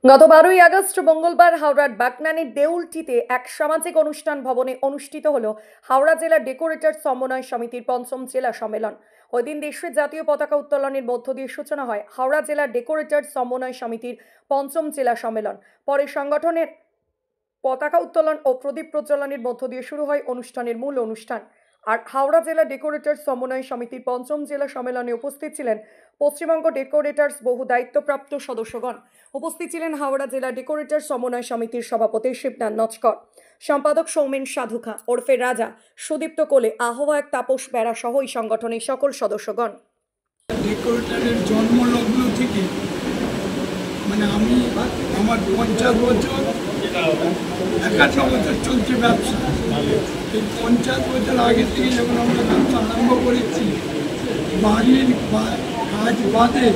গত 12ই আগস্ট মঙ্গলবার হাওড়ার বাগনানের দেউলটিতে এক সামাজিক অনুষ্ঠান ভবনে অনুষ্ঠিত হল হাওড়া জেলা ডেকোরেটর সমন্বয় সমিতির পঞ্চম জেলা সম্মেলন। ওই দিন দেশের জাতীয় পতাকা উত্তোলনের মধ্য দিয়ে সূচনা হয় হাওড়া জেলা ডেকোরেটর সমন্বয় সমিতির পঞ্চম জেলা সম্মেলন। পরে সংগঠনের পতাকা উত্তোলন ও প্রদীপ প্রজ্বলনের মধ্য দিয়ে শুরু হয় অনুষ্ঠানের মূল অনুষ্ঠান। আর হাওড়া জেলা ডেকোরেটর সমন্বয় সমিতির পঞ্চম জেলা সম্মেলনে উপস্থিত ছিলেন পশ্চিমবঙ্গ ডেকোরেটার্স বহু দায়িত্বপ্রাপ্ত সদস্যগণ। উপস্থিত ছিলেন হাওড়া জেলা ডেকোরেটর সমন্বয় সমিতির সভাপতি শিবনাথ নচকর, সম্পাদক সৌমেন সাধুখা ওরফে রাজা, সুদীপ্ত কোলে, আহ্বায়ক তাপস বেড়া সহ এই সংগঠনের সকল সদস্যগণ। ডেকোরেটরের জন্মলগ্ন থেকে মানে আমি আমার 50 বছর 51 বছর চলছে ব্যবসা। এই 50 বছর আগে থেকে যখন আমরা ব্যবসা আরম্ভ করেছি, বাড়ির কাজ বাদে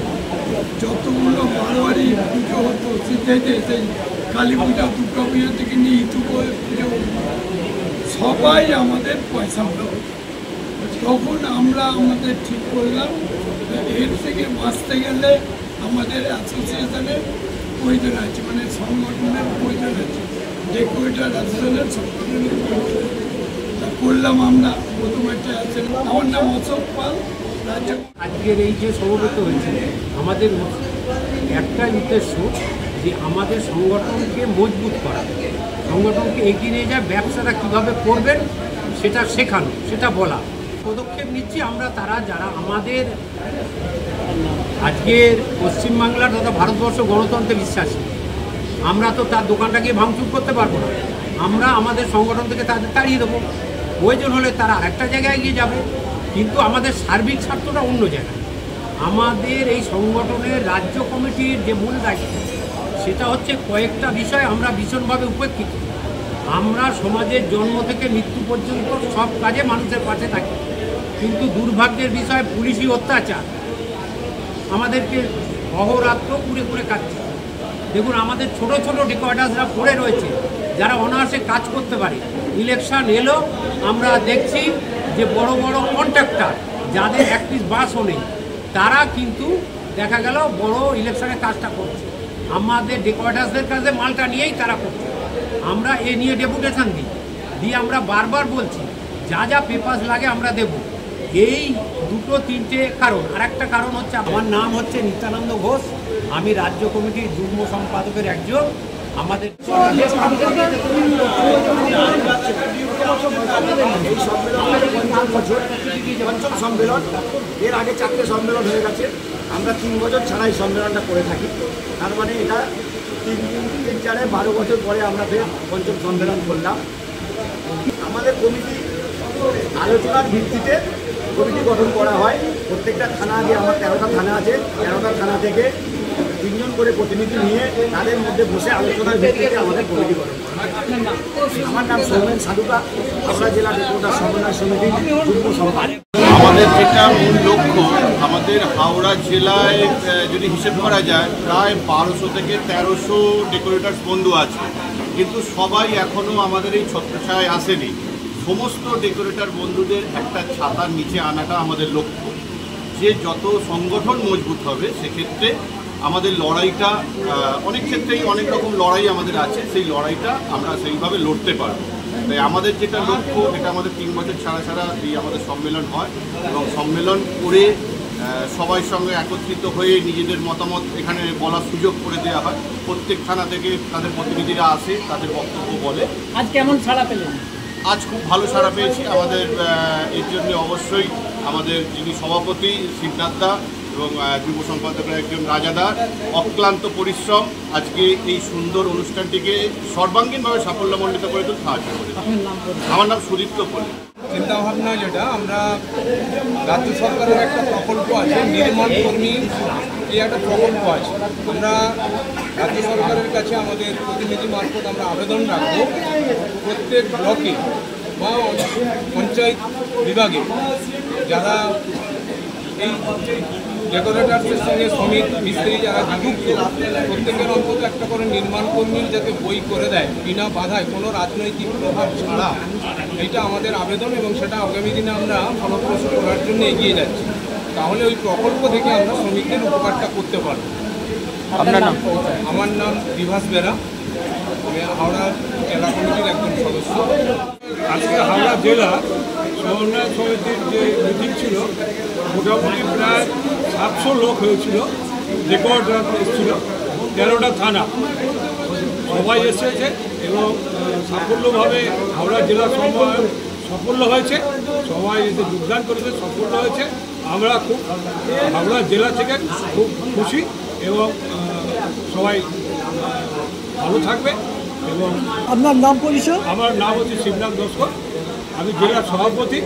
যতগুলো বারোয়ারি পুজো হতো শীতেতে, সেই কালী পুজো, দুর্গা পুজো থেকে নিয়ে ইতু পুজো, সবাই আমাদের পয়সা হলো। তখন আমরা আমাদের ঠিক করলাম এর থেকে বাঁচতে গেলে আমাদের অ্যাসোসিয়েশনের প্রয়োজন আছে, মানে সংগঠনের প্রয়োজন আছে, ডেকোরেটর অ্যাসোসিয়েশনের সংগঠনের প্রয়োজন করলাম আমরা। প্রথম একটা আছে, আমার নাম অশোক পাল। আজকের এই যে সমবেত হয়েছে, আমাদের একটাই উদ্দেশ্য যে আমাদের সংগঠনকে মজবুত করা, সংগঠনকে এগিয়ে নিয়ে যায়, ব্যবসাটা কীভাবে করবেন সেটা শেখানো, সেটা বলা। পদক্ষেপ নিচ্ছি আমরা তারা যারা আমাদের আজকের পশ্চিমবাংলার তথা ভারতবর্ষ গণতন্ত্রে বিশ্বাসী। আমরা তো তার দোকানটাকে ভাঙচুর করতে পারবো না, আমরা আমাদের সংগঠন থেকে তাদের তাড়িয়ে দেবো। প্রয়োজন হলে তারা আরেকটা জায়গায় গিয়ে যাবে, কিন্তু আমাদের সার্বিক স্বার্থটা অন্য জায়গায়। আমাদের এই সংগঠনের রাজ্য কমিটির যে মূল দায়িত্ব সেটা হচ্ছে কয়েকটা বিষয় আমরা ভীষণভাবে উপেক্ষিত। আমরা সমাজের জন্ম থেকে মৃত্যু পর্যন্ত সব কাজে মানুষের পাশে থাকি, কিন্তু দুর্ভাগ্যের বিষয় পুলিশি অত্যাচার আমাদেরকে অহরাত্র পুড়ে পুড়ে খাচ্ছে। দেখুন, আমাদের ছোট ছোট ডেকোরেটার্সরা পড়ে রয়েছে যারা অনায়াসে কাজ করতে পারে। ইলেকশন এলো, আমরা দেখছি যে বড় বড় কন্ট্রাক্টর যাদের এক পিস বাসও নেই, তারা কিন্তু দেখা গেল বড় ইলেকশনের কাজটা করছে। আমাদের ডেকোরেটার্সদের কাছে মালটা নিয়েই তারা করছে। আমরা এ নিয়ে ডেপুটেশন দিয়ে আমরা বারবার বলছি যা যা পেপারস লাগে আমরা দেব। এই দুটো তিনটে কারণ। আর একটা কারণ হচ্ছে, আমার নাম হচ্ছে নিত্যানন্দ ঘোষ, আমি রাজ্য কমিটির যুগ্ম সম্পাদকের একজন। আমাদের এই সম্মেলনের পঞ্চম সম্মেলন। এর আগে 4টে সম্মেলন হয়ে গেছে। আমরা 3 বছর ছাড়াই সম্মেলনটা করে থাকি। তার মানে এটা 3-4 12 বছর পরে আমরা ফের পঞ্চম সম্মেলন করলাম। আমাদের কমিটি আলোচনার ভিত্তিতে কমিটি গঠন করা হয়। প্রত্যেকটা থানা আগে আমার 13টা থানা আছে, 13টা থানা থেকে 3 জন করে প্রতিনিধি নিয়ে তাদের মধ্যে বসে আলোচনার ভিত্তিতে আমাদের কমিটি গঠন করা হয়। আমার নাম সৌমেন সাধুকা, হাওড়া জেলা ডেকোরেটর সমন্বয় সমিতির যুগ্ম সম্পাদক। আমাদের যেটা মূল লক্ষ্য, আমাদের হাওড়া জেলায় যদি হিসেব করা যায় প্রায় 1200 থেকে 1300 ডেকোরেটার্স বন্ধু আছে, কিন্তু সবাই এখনও আমাদের এই ছত্রছায়ায় আসেনি। সমস্ত ডেকোরেটর বন্ধুদের একটা ছাতার নিচে আনাটা আমাদের লক্ষ্য। যে যত সংগঠন মজবুত হবে সেক্ষেত্রে আমাদের লড়াইটা, অনেক ক্ষেত্রেই অনেক রকম লড়াই আমাদের আছে, সেই লড়াইটা আমরা সেইভাবে লড়তে পারবো। তাই আমাদের যেটা লক্ষ্য, এটা আমাদের 3 বছর ছাড়া ছাড়া এই আমাদের সম্মেলন হয়, এবং সম্মেলন করে সবাই সঙ্গে একত্রিত হয়ে নিজেদের মতামত এখানে বলার সুযোগ করে দেওয়া হয়। প্রত্যেক থানা থেকে তাদের প্রতিনিধিরা আসে, তাদের বক্তব্য বলে। আজ কেমন সাড়া পেলেন? আজ খুব ভালো সাড়া পেয়েছি। আমাদের এর জন্য অবশ্যই আমাদের যিনি সভাপতি শিবনাথ দা এবং যুব সম্পাদকের একজন রাজাদার অক্লান্ত পরিশ্রম আজকে এই সুন্দর অনুষ্ঠানটিকে সর্বাঙ্গীনভাবে সাফল্যমণ্ডিত করে তুলতে সাহায্য করেছে। আমার নাম সুদীপ্ত কোলে। চিন্তাভাবনা যেটা, আমরা রাজ্য সরকারের একটা প্রকল্প আছে, নির্মাণ কর্মী, এই একটা প্রকল্প আছে। আমরা রাজ্য সরকারের কাছে আমাদের প্রতিনিধি মারফত আমরা আবেদন রাখবো, প্রত্যেক ব্লকে বা পঞ্চায়েত বিভাগে যারা এই ডেকোরেটার্সের সঙ্গে শ্রমিক মিস্ত্রি যারা যুক্ত, প্রত্যেকের অন্তত একটা করে নির্মাণ কর্মীর যাতে বই করে দেয় বিনা বাধায়, কোনো রাজনৈতিক প্রভাব ছাড়া। এইটা আমাদের আবেদন, এবং সেটা আগামী দিনে আমরা ফলপ্রসূ করার জন্য এগিয়ে যাচ্ছি। তাহলে ওই প্রকল্প থেকে আমরা শ্রমিকদের উপকারটা করতে পারব। আপনার নাম? আমার নাম বিভাস বেরা, আমি হাওড়া জেলা কমিটির একজন সদস্য। আজকে হাওড়া জেলা সমন্বয় সমিতির যে মিটিং ছিল, মোটামুটি প্রায় 700 লোক হয়েছিল, রেকর্ড এসেছিল 13টা থানা, সবাই এসেছে এবং সাফল্যভাবে হাওড়া জেলা সমন্বয় সাফল্য হয়েছে, সবাই এতে যোগদান করেছে, সাফল্য হয়েছে। আমরা খুব হাওড়া জেলা থেকে খুব খুশি এবং সবাই ভালো থাকবে। এবং আপনার নাম পরিচয়? আমার নাম হচ্ছে শিবনাথ দস্কর, আমি জেলার সভাপতি।